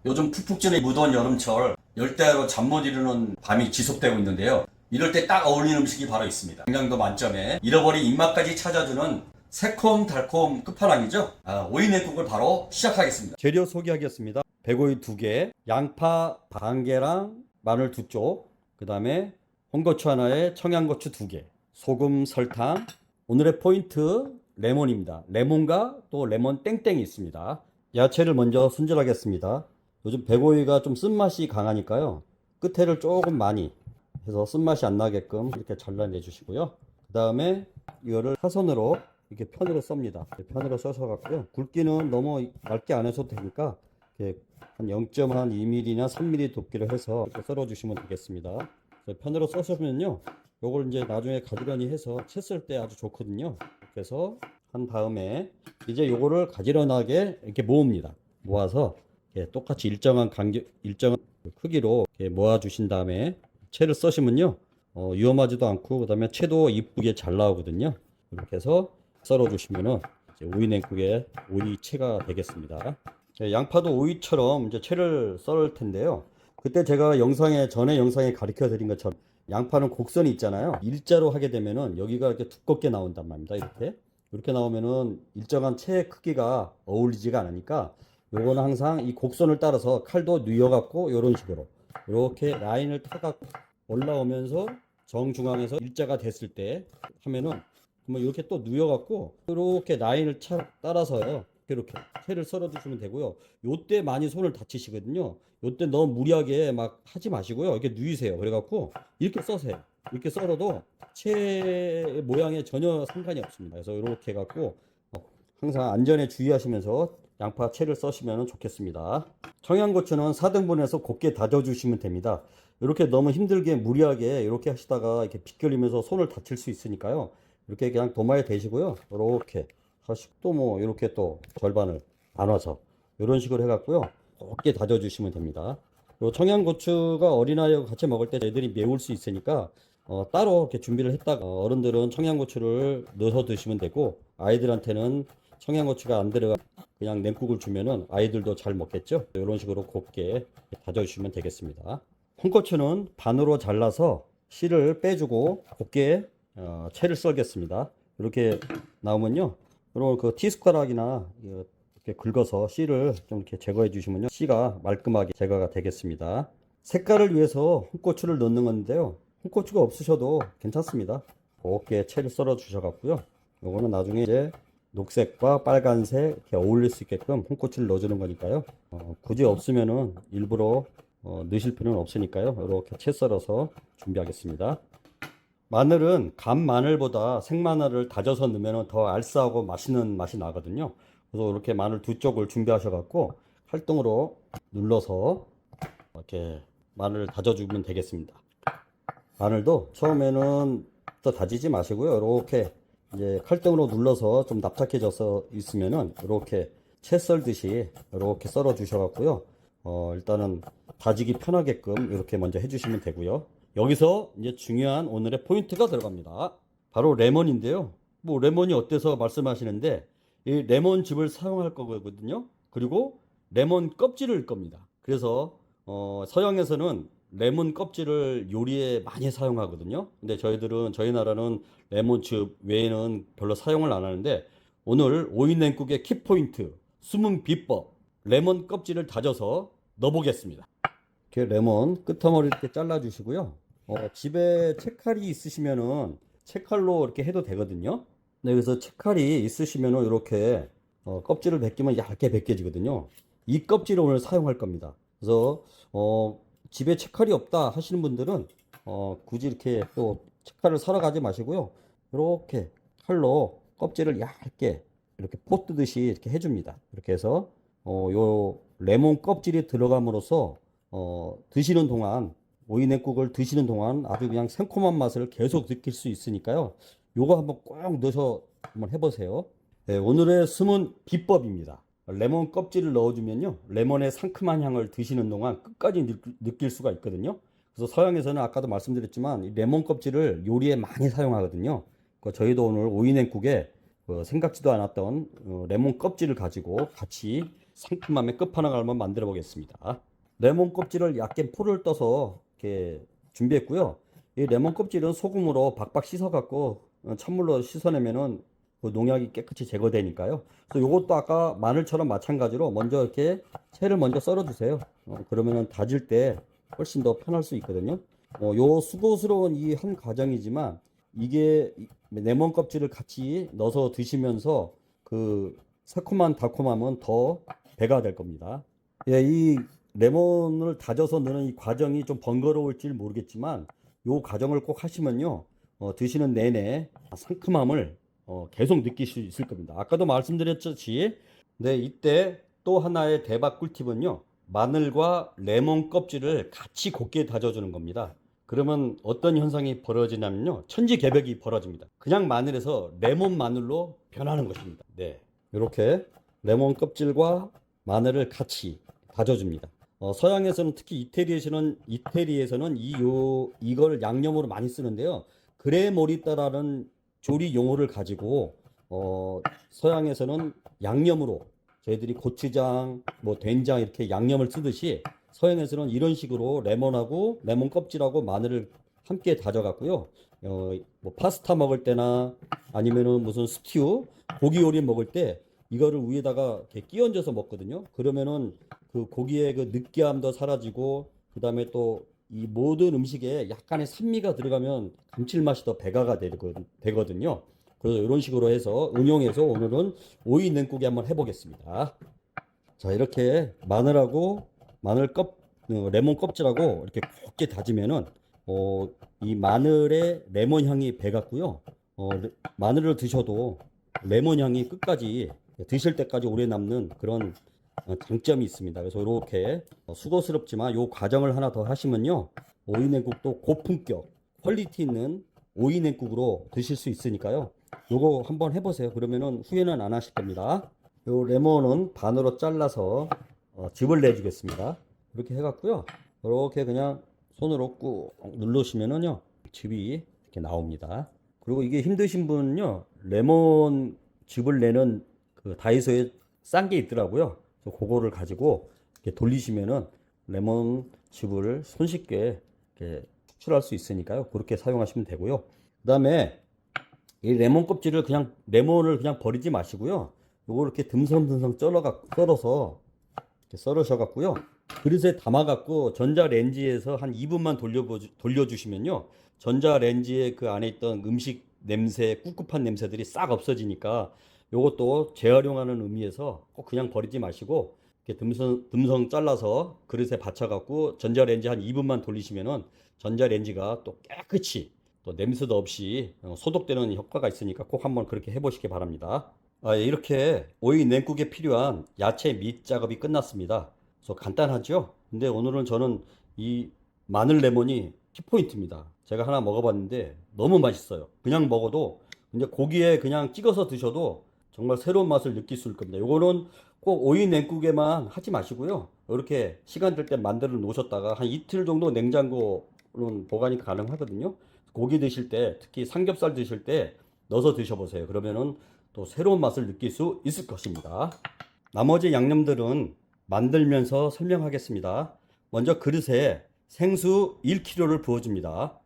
요즘 푹푹 찌는 무더운 여름철 열대야로 잠 못 이루는 밤이 지속되고 있는데요. 이럴 때 딱 어울리는 음식이 바로 있습니다. 영양도 만점에 잃어버린 입맛까지 찾아주는 새콤달콤 끝판왕이죠. 오이냉국을 바로 시작하겠습니다. 재료 소개하겠습니다. 백오이 2개, 양파 반 개랑 마늘 2쪽, 그 다음에 홍고추 하나에 청양고추 2개, 소금, 설탕. 오늘의 포인트 레몬입니다. 레몬과 또 레몬 땡땡이 있습니다. 야채를 먼저 손질하겠습니다. 요즘 백오이가 좀 쓴맛이 강하니까요, 끝에를 조금 많이 해서 쓴맛이 안 나게끔 이렇게 잘라내 주시고요. 그 다음에 이거를 사선으로 이렇게 편으로 썹니다. 편으로 써서 갖고요, 굵기는 너무 얇게 안 해도 되니까 이렇게 한 0.2mm나 3mm 두께로 해서 이렇게 썰어 주시면 되겠습니다. 편으로 써서면요, 요걸 이제 나중에 가지런히 해서 채 쓸 때 아주 좋거든요. 그래서 한 다음에 이제 요거를 가지런하게 이렇게 모읍니다. 모아서 이렇게 똑같이 일정한 크기로 이렇게 모아 주신 다음에 채를 써시면요, 위험하지도 않고, 그 다음에 채도 이쁘게 잘 나오거든요. 이렇게 해서 썰어 주시면은 이제 오이 냉국의 오이 채가 되겠습니다. 양파도 오이처럼 이제 채를 썰을 텐데요, 그때 제가 전에 영상에 가르쳐 드린 것처럼 양파는 곡선이 있잖아요. 일자로 하게 되면은 여기가 이렇게 두껍게 나온단 말입니다. 이렇게 나오면은 일정한 채 크기가 어울리지가 않으니까, 요거는 항상 이 곡선을 따라서 칼도 뉘어갖고 이런 식으로 이렇게 라인을 타갖고 올라오면서 정중앙에서 일자가 됐을 때 하면은, 뭐 이렇게 또 뉘어갖고 이렇게 라인을 따라서요, 이렇게 채를 썰어 주시면 되고요. 요때 많이 손을 다치시거든요. 요때 너무 무리하게 막 하지 마시고요, 이렇게 누이세요. 그래갖고 이렇게 써세요. 이렇게 썰어도 채 모양에 전혀 상관이 없습니다. 그래서 이렇게 해갖고 항상 안전에 주의하시면서 양파 채를 써시면 좋겠습니다. 청양고추는 4등분해서 곱게 다져주시면 됩니다. 이렇게 너무 힘들게 무리하게 이렇게 하시다가 이렇게 비껴리면서 손을 다칠 수 있으니까요, 이렇게 그냥 도마에 대시고요, 이렇게 하시고, 또 뭐 이렇게 또 절반을 나눠서 이런 식으로 해갖고요, 곱게 다져주시면 됩니다. 그리고 청양고추가 어린아이하고 같이 먹을 때 애들이 매울 수 있으니까 따로 이렇게 준비를 했다가, 어른들은 청양고추를 넣어서 드시면 되고, 아이들한테는 청양고추가 안 들어가 그냥 냉국을 주면은 아이들도 잘 먹겠죠. 이런 식으로 곱게 다져주시면 되겠습니다. 홍고추는 반으로 잘라서 씨를 빼주고 곱게 채를 썰겠습니다. 이렇게 나오면요, 이런 그 티숟가락이나 이렇게 긁어서 씨를 좀 이렇게 제거해 주시면요, 씨가 말끔하게 제거가 되겠습니다. 색깔을 위해서 홍고추를 넣는 건데요, 홍고추가 없으셔도 괜찮습니다. 곱게 채를 썰어 주셔갖고요, 요거는 나중에 이제 녹색과 빨간색 이렇게 어울릴 수 있게끔 홍고추를 넣어주는 거니까요, 굳이 없으면은 일부러 넣으실 필요는 없으니까요, 이렇게 채 썰어서 준비하겠습니다. 마늘은 간 마늘보다 생마늘을 다져서 넣으면 더 알싸하고 맛있는 맛이 나거든요. 그래서 이렇게 마늘 2쪽을 준비하셔 갖고 칼등으로 눌러서 이렇게 마늘을 다져주면 되겠습니다. 마늘도 처음에는 더 다지지 마시고요, 이렇게 이제 칼등으로 눌러서 좀 납작해져서 있으면은 이렇게 채 썰듯이 이렇게 썰어 주셔 갖고요, 일단은 다지기 편하게끔 이렇게 먼저 해주시면 되고요. 여기서 이제 중요한 오늘의 포인트가 들어갑니다. 바로 레몬인데요. 뭐 레몬이 어때서 말씀하시는데, 이 레몬즙을 사용할 거거든요. 그리고 레몬 껍질을 넣을 겁니다. 그래서 서양에서는 레몬 껍질을 요리에 많이 사용하거든요. 근데 저희 나라는 레몬즙 외에는 별로 사용을 안 하는데, 오늘 오이 냉국의 키포인트, 숨은 비법, 레몬 껍질을 다져서 넣어보겠습니다. 이렇게 레몬 끝머리 이렇게 잘라 주시고요. 집에 채칼이 있으시면은 채칼로 이렇게 해도 되거든요. 네, 그래서 채칼이 있으시면은 이렇게 껍질을 벗기면 얇게 벗겨지거든요. 이 껍질을 오늘 사용할 겁니다. 그래서 집에 채칼이 없다 하시는 분들은 굳이 이렇게 또 채칼을 사러 가지 마시고요, 이렇게 칼로 껍질을 얇게 이렇게 포 뜨듯이 이렇게 해줍니다. 이렇게 해서 요 레몬 껍질이 들어감으로써 드시는 동안, 오이 냉국을 드시는 동안 아주 그냥 새콤한 맛을 계속 느낄 수 있으니까요, 요거 한번 꼭 넣어서 한번 해보세요. 네, 오늘의 숨은 비법입니다. 레몬 껍질을 넣어주면요, 레몬의 상큼한 향을 드시는 동안 끝까지 느낄 수가 있거든요. 그래서 서양에서는 아까도 말씀드렸지만 이 레몬 껍질을 요리에 많이 사용하거든요. 저희도 오늘 오이 냉국에 생각지도 않았던 레몬 껍질을 가지고 같이 상큼함의 끝판왕을 한번 만들어 보겠습니다. 레몬 껍질을 얇게 풀을 떠서 이렇게 준비했고요. 이 레몬 껍질은 소금으로 박박 씻어 갖고 찬물로 씻어내면은 그 농약이 깨끗이 제거되니까요. 그래서 요것도 아까 마늘처럼 마찬가지로 먼저 이렇게 채를 먼저 썰어 주세요. 그러면은 다질 때 훨씬 더 편할 수 있거든요. 요 수고스러운 이 한 과정이지만 이게 레몬 껍질을 같이 넣어서 드시면서 그 새콤한 달콤함은 더 배가 될 겁니다. 예, 이 레몬을 다져서 넣는 이 과정이 좀 번거로울지 모르겠지만 요 과정을 꼭 하시면요, 드시는 내내 상큼함을 계속 느낄 수 있을 겁니다. 아까도 말씀드렸듯이, 네, 이때 또 하나의 대박 꿀팁은요, 마늘과 레몬 껍질을 같이 곱게 다져주는 겁니다. 그러면 어떤 현상이 벌어지냐면요, 천지개벽이 벌어집니다. 그냥 마늘에서 레몬 마늘로 변하는 것입니다. 네, 이렇게 레몬 껍질과 마늘을 같이 다져줍니다. 서양에서는 특히 이태리에서는 이걸 양념으로 많이 쓰는데요. 그레모리따라는 조리 용어를 가지고 서양에서는 양념으로 저희들이 고추장, 뭐 된장 이렇게 양념을 쓰듯이 서양에서는 이런 식으로 레몬하고 레몬 껍질하고 마늘을 함께 다져갖고요. 뭐 파스타 먹을 때나 아니면은 무슨 스튜, 고기 요리 먹을 때 이거를 위에다가 이렇게 끼얹어서 먹거든요. 그러면은 그 고기의 그 느끼함도 사라지고, 그 다음에 또 이 모든 음식에 약간의 산미가 들어가면 감칠맛이 더 배가가 되거든요. 그래서 이런 식으로 해서 응용해서 오늘은 오이 냉국에 한번 해보겠습니다. 자, 이렇게 마늘하고 레몬 껍질하고 이렇게 곱게 다지면은 이 마늘의 레몬 향이 배갔고요. 마늘을 드셔도 레몬 향이 끝까지 드실 때까지 오래 남는 그런 장점이 있습니다. 그래서 이렇게 수고스럽지만 이 과정을 하나 더 하시면요, 오이 냉국도 고품격 퀄리티 있는 오이 냉국으로 드실 수 있으니까요. 요거 한번 해보세요. 그러면은 후회는 안 하실 겁니다. 요 레몬은 반으로 잘라서 즙을 내주겠습니다. 이렇게 해갖고요, 이렇게 그냥 손으로 꾹 누르시면은요, 즙이 이렇게 나옵니다. 그리고 이게 힘드신 분은요, 레몬 즙을 내는 그 다이소에 싼 게 있더라고요. 그래서 그거를 가지고 이렇게 돌리시면은 레몬 즙을 손쉽게 이렇게 추출할 수 있으니까요. 그렇게 사용하시면 되고요. 그 다음에 이 레몬 껍질을 레몬을 그냥 버리지 마시고요. 요거 이렇게 듬성듬성 썰어서 이렇게 썰으셔갖고요, 그릇에 담아갖고 전자레인지에서 한 2분만 돌려주시면요, 전자레인지에 그 안에 있던 음식 냄새, 꿉꿉한 냄새들이 싹 없어지니까 요것도 재활용하는 의미에서 꼭 그냥 버리지 마시고 이렇게 듬성 잘라서 그릇에 받쳐갖고 전자레인지 한 2분만 돌리시면은 전자레인지가 또 깨끗이 또 냄새도 없이 소독되는 효과가 있으니까 꼭 한번 그렇게 해보시기 바랍니다. 이렇게 오이 냉국에 필요한 야채 밑 작업이 끝났습니다. 그래서 간단하죠? 근데 오늘은 저는 이 마늘 레몬이 키포인트입니다. 제가 하나 먹어봤는데 너무 맛있어요. 그냥 먹어도, 이제 고기에 그냥 찍어서 드셔도 정말 새로운 맛을 느낄 수 있을 겁니다. 요거는 꼭 오이 냉국에만 하지 마시고요, 이렇게 시간 될 때 만들어 놓으셨다가 한 이틀 정도 냉장고는 보관이 가능하거든요. 고기 드실 때, 특히 삼겹살 드실 때 넣어서 드셔보세요. 그러면은 또 새로운 맛을 느낄 수 있을 것입니다. 나머지 양념들은 만들면서 설명하겠습니다. 먼저 그릇에 생수 1kg를 부어줍니다.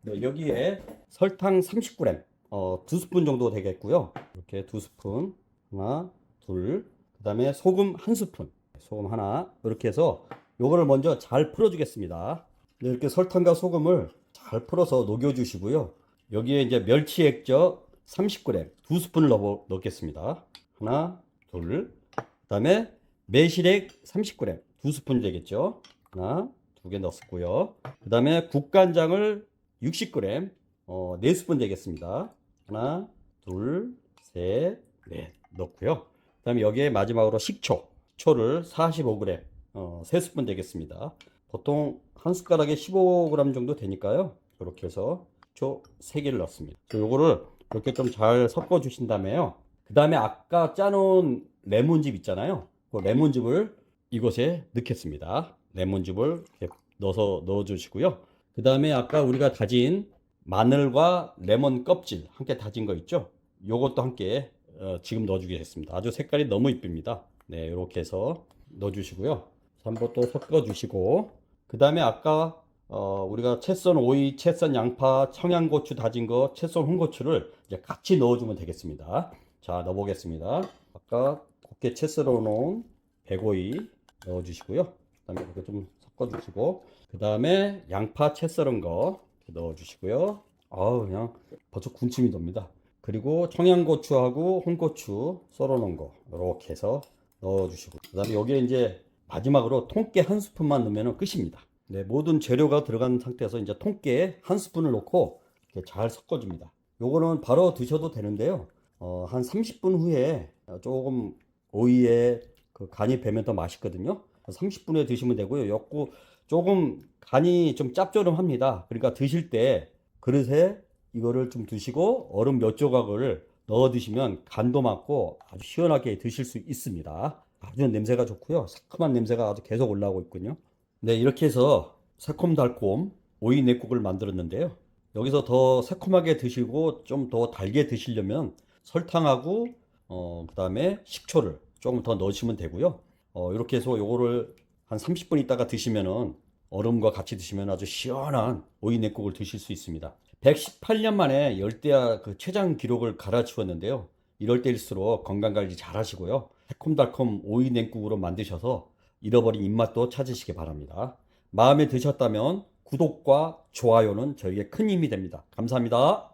네, 여기에 설탕 30g, 2스푼 정도 되겠고요. 이렇게 2스푼, 하나, 둘, 그 다음에 소금 1스푼, 소금 하나, 이렇게 해서 요거를 먼저 잘 풀어주겠습니다. 네, 이렇게 설탕과 소금을 잘 풀어서 녹여주시고요. 여기에 이제 멸치 액젓 30g, 2스푼을 넣겠습니다. 하나, 둘, 그 다음에 매실액 30g, 2스푼 되겠죠. 하나, 두 개 넣었고요. 그 다음에 국간장을 60g, 4스푼 되겠습니다. 하나, 둘, 셋, 넷 넣고요. 그 다음에 여기에 마지막으로 식초를 45g, 3스푼 되겠습니다. 보통 한 숟가락에 15g 정도 되니까요. 이렇게 해서 식초 3개를 넣습니다. 요거를 이렇게 좀 잘 섞어 주신 다음에요, 그 다음에 아까 짜놓은 레몬즙 있잖아요. 그 레몬즙을 이곳에 넣겠습니다. 레몬즙을 이렇게 넣어주시고요. 그 다음에 아까 우리가 다진 마늘과 레몬 껍질 함께 다진 거 있죠? 요것도 함께 지금 넣어주겠습니다. 아주 색깔이 너무 이쁩니다. 네, 이렇게 해서 넣어주시고요. 한번 또 섞어주시고, 그 다음에 아까 우리가 채 썬 오이, 채 썬 양파, 청양고추 다진 거, 채 썬 홍고추를 이제 같이 넣어주면 되겠습니다. 자, 넣어보겠습니다. 아까 곱게 채 썰어 놓은 백오이 넣어주시고요. 그 다음에 이렇게 좀 섞어주시고, 그 다음에 양파 채 썰은 거 넣어주시고요. 아우, 그냥 벌써 군침이 돕니다. 그리고 청양고추하고 홍고추 썰어 놓은 거 이렇게 해서 넣어주시고, 그 다음에 여기에 이제 마지막으로 통깨 한 스푼만 넣으면 끝입니다. 네, 모든 재료가 들어간 상태에서 이제 통깨 한 스푼을 넣고 이렇게 잘 섞어줍니다. 요거는 바로 드셔도 되는데요. 한 30분 후에 조금 오이에 그 간이 배면 더 맛있거든요. 30분 후에 드시면 되고요. 였고 조금 간이 좀 짭조름합니다. 그러니까 드실 때 그릇에 이거를 좀 드시고 얼음 몇 조각을 넣어 드시면 간도 맞고 아주 시원하게 드실 수 있습니다. 아주 냄새가 좋고요. 상큼한 냄새가 아주 계속 올라오고 있군요. 네, 이렇게 해서 새콤달콤 오이 냉국을 만들었는데요. 여기서 더 새콤하게 드시고 좀 더 달게 드시려면 설탕하고 그다음에 식초를 조금 더 넣으시면 되고요. 이렇게 해서 요거를 한 30분 있다가 드시면은 얼음과 같이 드시면 아주 시원한 오이 냉국을 드실 수 있습니다. 118년 만에 열대야 그 최장 기록을 갈아치웠는데요. 이럴 때일수록 건강관리 잘 하시고요. 새콤달콤 오이 냉국으로 만드셔서 잃어버린 입맛도 찾으시기 바랍니다. 마음에 드셨다면 구독과 좋아요는 저에게 큰 힘이 됩니다. 감사합니다.